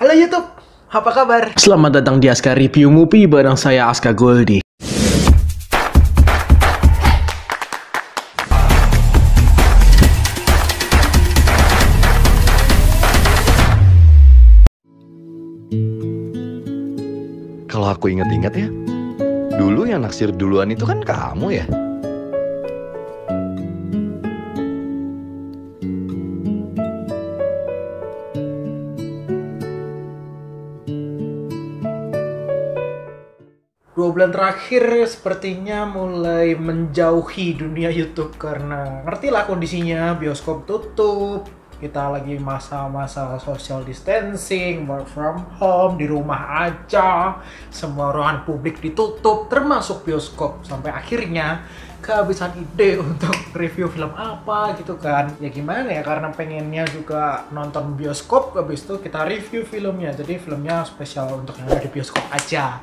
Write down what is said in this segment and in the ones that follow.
Halo YouTube, apa kabar? Selamat datang di Aska Review Movie bareng saya Aska Goldi. Kalau aku inget-inget ya, dulu yang naksir duluan itu kan kamu ya? Dua bulan terakhir sepertinya mulai menjauhi dunia YouTube karena ngertilah kondisinya, bioskop tutup, kita lagi masa-masa social distancing, work from home, di rumah aja, semua ruangan publik ditutup, termasuk bioskop, sampai akhirnya kehabisan ide untuk review film apa gitu kan. Ya gimana ya, karena pengennya juga nonton bioskop, habis itu kita review filmnya, jadi filmnya spesial untuk yang ada di bioskop aja.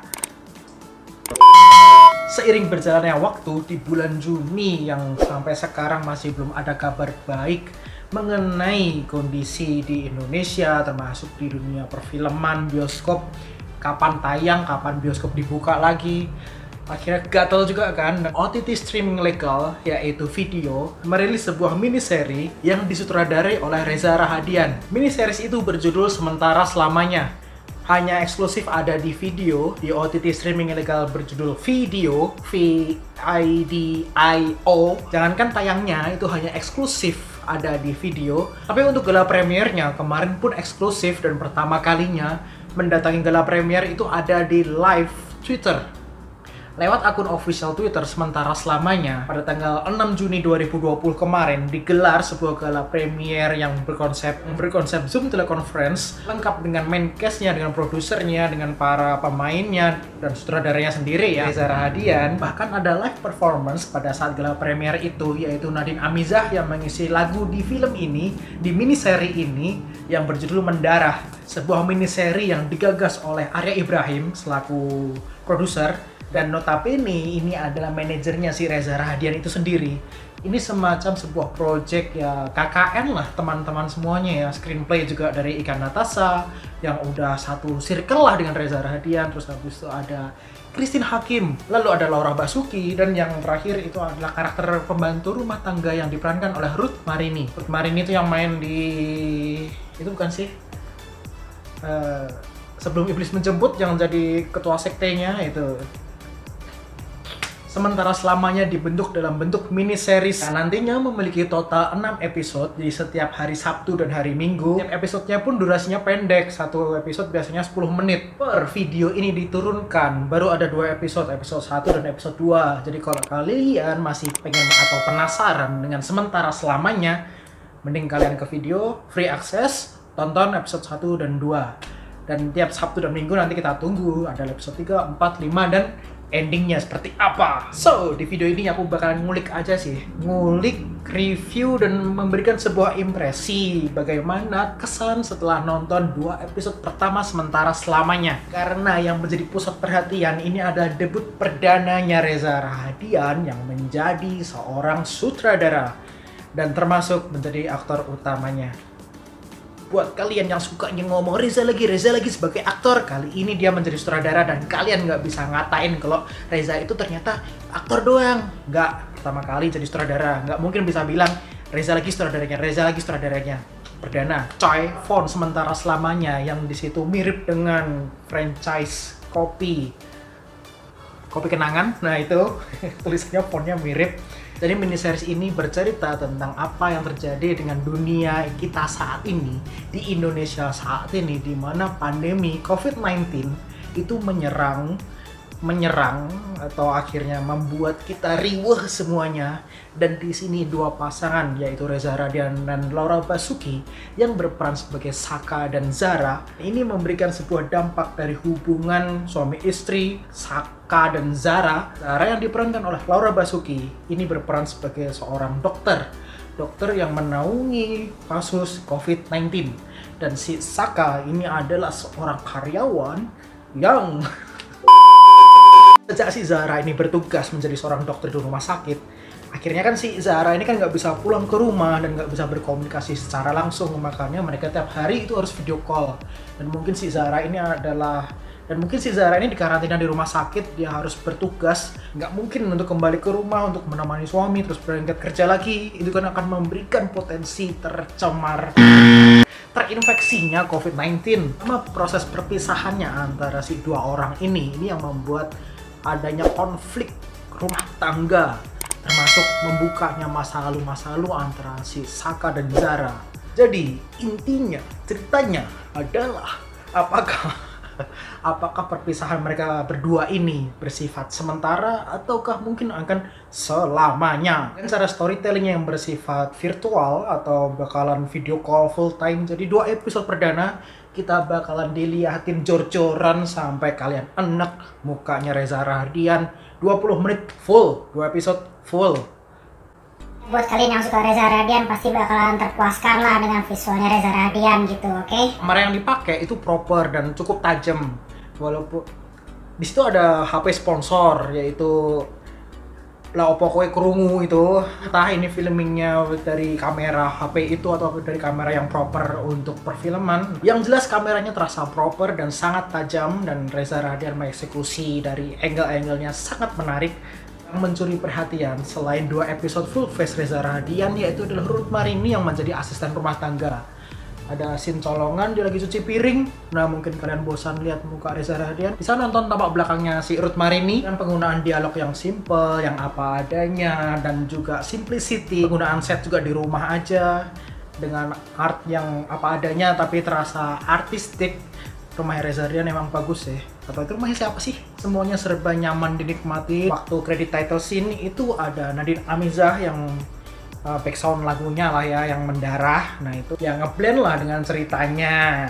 Seiring berjalannya waktu di bulan Juni yang sampai sekarang masih belum ada kabar baik mengenai kondisi di Indonesia, termasuk di dunia perfilman, bioskop, kapan tayang, kapan bioskop dibuka lagi. Akhirnya gatel juga kan, OTT streaming legal yaitu Vidio merilis sebuah miniseri yang disutradarai oleh Reza Rahadian. Miniseries itu berjudul Sementara Selamanya. Hanya eksklusif ada di Vidio, di OTT streaming ilegal berjudul Vidio, V-I-D-I-O. Jangankan tayangnya, itu hanya eksklusif ada di Vidio. Tapi untuk gala premiernya, kemarin pun eksklusif dan pertama kalinya mendatangi gala premier itu ada di live Twitter. Lewat akun official Twitter Sementara Selamanya, pada tanggal 6 Juni 2020 kemarin digelar sebuah gala premier yang berkonsep Zoom teleconference lengkap dengan main cast-nya, dengan produsernya, dengan para pemainnya dan sutradaranya sendiri ya, Reza Rahadian. Bahkan ada live performance pada saat gala premier itu, yaitu Nadine Amizah yang mengisi lagu di film ini, di miniseri ini yang berjudul Mendarah, sebuah miniseri yang digagas oleh Arya Ibrahim selaku produser. Dan notabene ini adalah manajernya si Reza Rahadian itu sendiri. Ini semacam sebuah project ya KKN lah teman-teman semuanya ya. Screenplay juga dari Ika Natasha yang udah satu circle lah dengan Reza Rahadian. Terus habis itu ada Christine Hakim, lalu ada Laura Basuki, dan yang terakhir itu adalah karakter pembantu rumah tangga yang diperankan oleh Ruth Marini. Ruth Marini itu yang main di... itu bukan sih? Sebelum Iblis Menjemput yang jadi ketua sektenya itu. Sementara Selamanya dibentuk dalam bentuk mini-series. Nah, nantinya memiliki total 6 episode di setiap hari Sabtu dan hari Minggu. Setiap episodenya pun durasinya pendek. Satu episode biasanya 10 menit. Per video ini diturunkan, baru ada 2 episode 1 dan episode 2. Jadi kalau kalian masih pengen atau penasaran dengan Sementara Selamanya, mending kalian ke Video, free access, tonton episode 1 dan 2. Dan tiap Sabtu dan Minggu nanti kita tunggu ada episode 3, 4, 5, dan endingnya seperti apa. So, di video ini aku bakalan ngulik aja sih. Ngulik, review, dan memberikan sebuah impresi bagaimana kesan setelah nonton 2 episode pertama Sementara Selamanya. Karena yang menjadi pusat perhatian ini adalah debut perdananya Reza Rahadian yang menjadi seorang sutradara dan termasuk menjadi aktor utamanya. Buat kalian yang sukanya ngomong Reza lagi sebagai aktor, kali ini dia menjadi sutradara dan kalian nggak bisa ngatain kalau Reza itu ternyata aktor doang. Nggak, pertama kali jadi sutradara, nggak mungkin bisa bilang Reza lagi sutradaranya. Perdana, coy, font Sementara Selamanya yang disitu mirip dengan franchise kopi kenangan. Nah itu tulisannya fontnya mirip. Jadi miniseries ini bercerita tentang apa yang terjadi dengan dunia kita saat ini, di Indonesia saat ini, di mana pandemi COVID-19 itu menyerang atau akhirnya membuat kita riweuh semuanya. Dan di sini 2 pasangan yaitu Reza Rahadian dan Laura Basuki yang berperan sebagai Saka dan Zara ini memberikan sebuah dampak dari hubungan suami istri Saka dan Zara. Zara yang diperankan oleh Laura Basuki ini berperan sebagai seorang dokter yang menaungi kasus COVID-19, dan si Saka ini adalah seorang karyawan yang sejak si Zara ini bertugas menjadi seorang dokter di rumah sakit, Akhirnya kan si Zara ini kan nggak bisa pulang ke rumah dan nggak bisa berkomunikasi secara langsung, makanya mereka tiap hari itu harus video call. Dan mungkin si Zara ini di karantina di rumah sakit, dia harus bertugas, nggak mungkin untuk kembali ke rumah untuk menemani suami terus berangkat kerja lagi. Itu kan akan memberikan potensi terinfeksinya COVID-19. Sama proses perpisahannya antara si dua orang ini yang membuat adanya konflik rumah tangga, termasuk membukanya masa lalu antara si Saka dan Zara. Jadi intinya ceritanya adalah apakah perpisahan mereka berdua ini bersifat sementara ataukah mungkin akan selamanya. Dan cara storytellingnya yang bersifat virtual atau bakalan video call full time. Jadi 2 episode perdana kita bakalan dilihatin jor-joran sampai kalian enek mukanya Reza Rahadian 20 menit full, 2 episode full. Buat kalian yang suka Reza Rahadian pasti bakalan terpuaskan lah dengan visualnya Reza Rahadian gitu, oke? Kamera yang dipakai itu proper dan cukup tajam. Walaupun di situ ada HP sponsor yaitu lah opo kowe krungu itu, entah ini filmingnya dari kamera HP itu atau dari kamera yang proper untuk perfilman. Yang jelas kameranya terasa proper dan sangat tajam, dan Reza Rahadian mengeksekusi dari angle-angle-nya sangat menarik. Yang mencuri perhatian selain 2 episode full face Reza Rahadian yaitu adalah Ruth Marini yang menjadi asisten rumah tangga. Ada scene colongan, dia lagi cuci piring. Nah, mungkin kalian bosan lihat muka Reza Rahadian, bisa nonton tampak belakangnya si Ruth Marini dan penggunaan dialog yang simple, yang apa adanya, dan juga simplicity. Penggunaan set juga di rumah aja dengan art yang apa adanya tapi terasa artistik. Rumah Reza Rahadian emang bagus ya. Atau itu rumahnya siapa sih? Semuanya serba nyaman dinikmati. Waktu credit title scene itu ada Nadine Amizah yang background lagunya lah ya, yang mendarah. Nah itu yang ngeblend lah dengan ceritanya.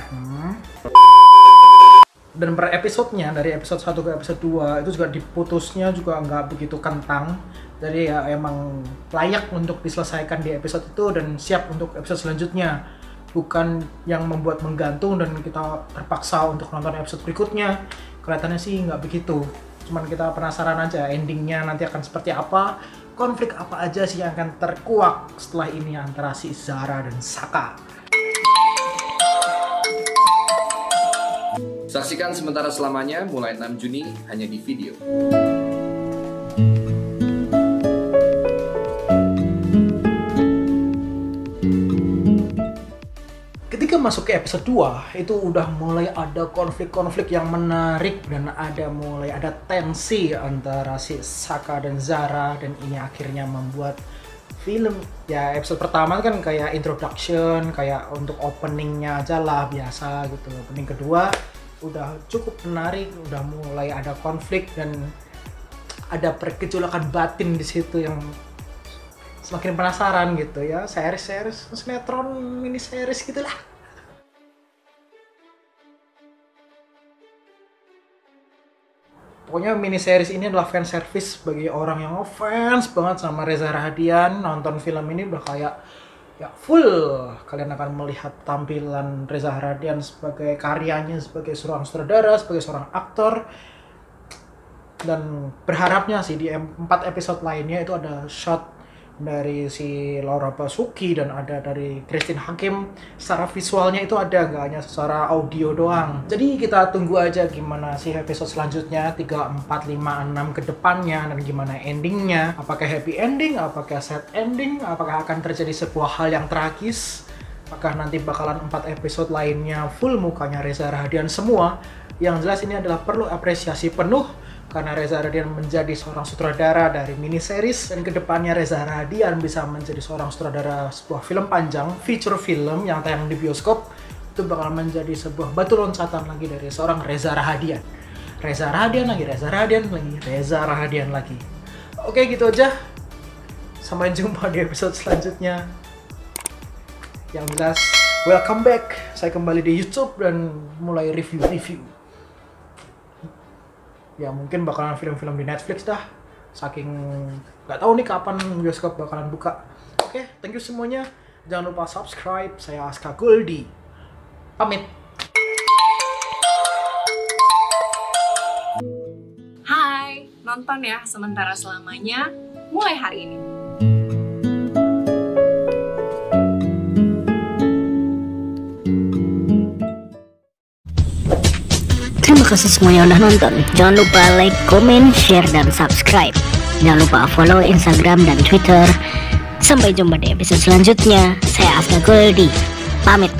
Dan per episodenya, dari episode 1 ke episode 2 itu juga diputusnya juga nggak begitu kentang. Jadi ya emang layak untuk diselesaikan di episode itu dan siap untuk episode selanjutnya. Bukan yang membuat menggantung dan kita terpaksa untuk nonton episode berikutnya. Kelihatannya sih nggak begitu. Cuman kita penasaran aja endingnya nanti akan seperti apa. Konflik apa aja sih yang akan terkuak setelah ini antara si Zara dan Saka. Saksikan sementara selamanya mulai 6 Juni hanya di Video. Ketika masuk ke episode 2, itu udah mulai ada konflik-konflik yang menarik dan mulai ada tensi antara si Saka dan Zara, dan ini akhirnya membuat film. Ya episode pertama kan kayak introduction, kayak untuk openingnya aja lah biasa gitu. Opening kedua udah cukup menarik, udah mulai ada konflik dan ada pergejolakan batin di situ yang semakin penasaran gitu ya. Series sinetron mini series gitulah. Pokoknya mini series ini adalah fan service bagi orang yang ngefans banget sama Reza Rahadian. Nonton film ini udah kayak ya full. Kalian akan melihat tampilan Reza Rahadian sebagai karyanya, sebagai seorang sutradara, sebagai seorang aktor. Dan berharapnya sih di 4 episode lainnya itu ada shot dari si Laura Basuki dan ada dari Christine Hakim. Secara visualnya itu ada, nggak hanya secara audio doang. Jadi kita tunggu aja gimana sih episode selanjutnya 3, 4, 5, 6 ke depannya dan gimana endingnya. Apakah happy ending, apakah sad ending, apakah akan terjadi sebuah hal yang tragis, apakah nanti bakalan 4 episode lainnya full mukanya Reza Rahadian semua. Yang jelas ini adalah perlu apresiasi penuh karena Reza Rahadian menjadi seorang sutradara dari mini series, dan kedepannya Reza Rahadian bisa menjadi seorang sutradara sebuah film panjang, feature film yang tayang di bioskop. Itu bakal menjadi sebuah batu loncatan lagi dari seorang Reza Rahadian. Reza Rahadian lagi, Reza Rahadian lagi, Reza Rahadian lagi. Oke, gitu aja. Sampai jumpa di episode selanjutnya. Yang jelas, welcome back. Saya kembali di YouTube dan mulai review-review. Ya mungkin bakalan film-film di Netflix dah. Saking nggak tahu nih kapan bioskop bakalan buka. Oke, thank you semuanya. Jangan lupa subscribe. Saya Aska Goldi. Pamit. Hai, nonton ya sementara selamanya mulai hari ini. Terima kasih semuanya udah nonton. Jangan lupa like, comment, share, dan subscribe. Jangan lupa follow Instagram dan Twitter. Sampai jumpa di episode selanjutnya. Saya Aska Goldie, pamit.